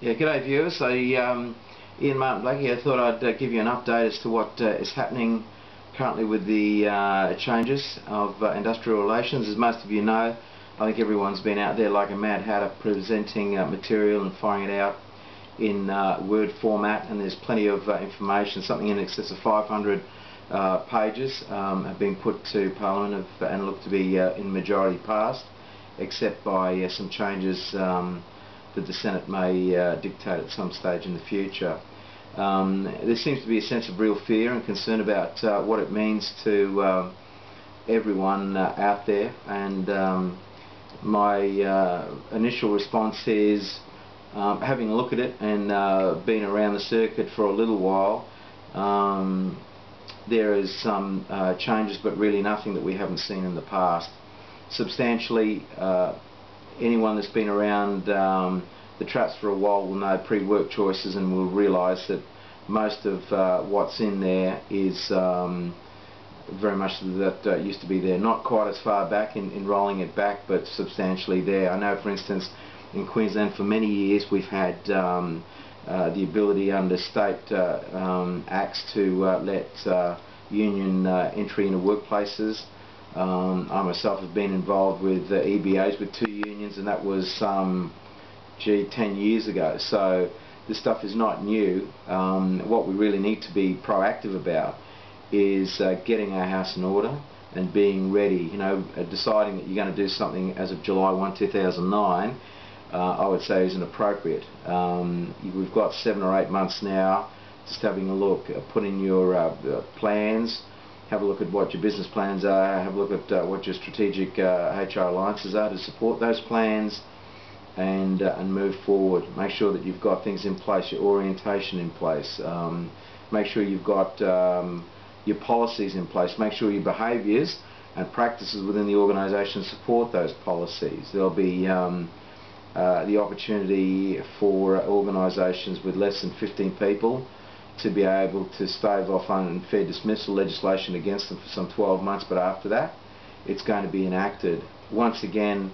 Yeah, g'day viewers. Ian Martin-Blakey. I thought I'd give you an update as to what is happening currently with the changes of industrial relations. As most of you know, I think everyone's been out there like a mad hatter presenting material and firing it out in Word format, and there's plenty of information. Something in excess of 500 pages have been put to Parliament and look to be in majority passed, except by some changes that the Senate may dictate at some stage in the future. There seems to be a sense of real fear and concern about what it means to everyone out there, and my initial response is, having a look at it and been around the circuit for a little while, there is some changes, but really nothing that we haven't seen in the past. Substantially, anyone that's been around the traps for a while will know pre-work choices and will realise that most of what's in there is very much that used to be there. Not quite as far back in rolling it back, but substantially there. I know, for instance, in Queensland for many years we've had the ability under state acts to let union entry into workplaces. I myself have been involved with EBAs with 2 unions, and that was 10 years ago, so this stuff is not new. What we really need to be proactive about is getting our house in order and being ready. You know, deciding that you're going to do something as of July 1, 2009, I would say isn't appropriate. We've got 7 or 8 months now, just having a look, put in your plans, have a look at what your business plans are, have a look at what your strategic HR alliances are to support those plans, and move forward. Make sure that you've got things in place, your orientation in place, make sure you've got your policies in place, make sure your behaviours and practices within the organisation support those policies. There'll be the opportunity for organisations with less than 15 people to be able to stave off unfair dismissal legislation against them for some 12 months, but after that it's going to be enacted. Once again,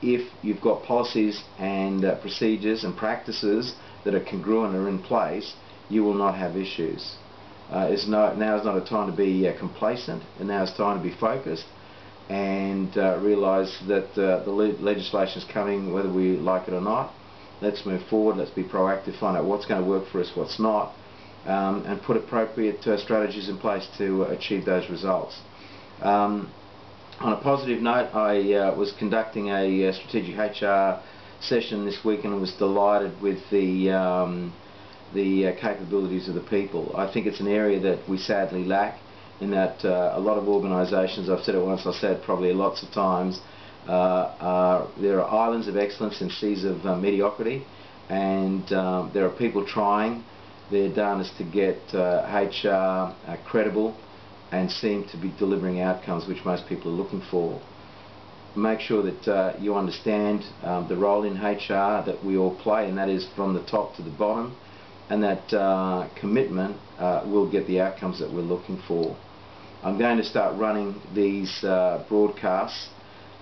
if you've got policies and procedures and practices that are congruent or in place, you will not have issues. Now is not a time to be complacent, and now is time to be focused and realise that the legislation is coming whether we like it or not. Let's move forward, let's be proactive, find out what's going to work for us, what's not, and put appropriate strategies in place to achieve those results. On a positive note, I was conducting a strategic HR session this week and was delighted with the capabilities of the people. I think it's an area that we sadly lack, in that a lot of organisations, I've said it once, I've said it probably lots of times, there are islands of excellence and seas of mediocrity, and there are people trying their darnest to get HR credible and seem to be delivering outcomes which most people are looking for. Make sure that you understand the role in HR that we all play, and that is from the top to the bottom, and that commitment will get the outcomes that we're looking for. I'm going to start running these broadcasts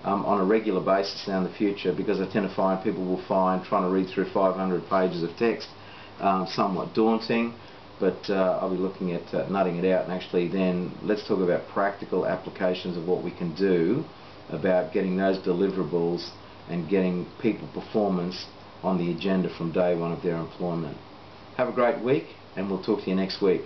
on a regular basis now in the future, because I tend to find people will find trying to read through 500 pages of text somewhat daunting, but I'll be looking at nutting it out, and actually then let's talk about practical applications of what we can do about getting those deliverables and getting people performance on the agenda from day one of their employment. Have a great week, and we'll talk to you next week.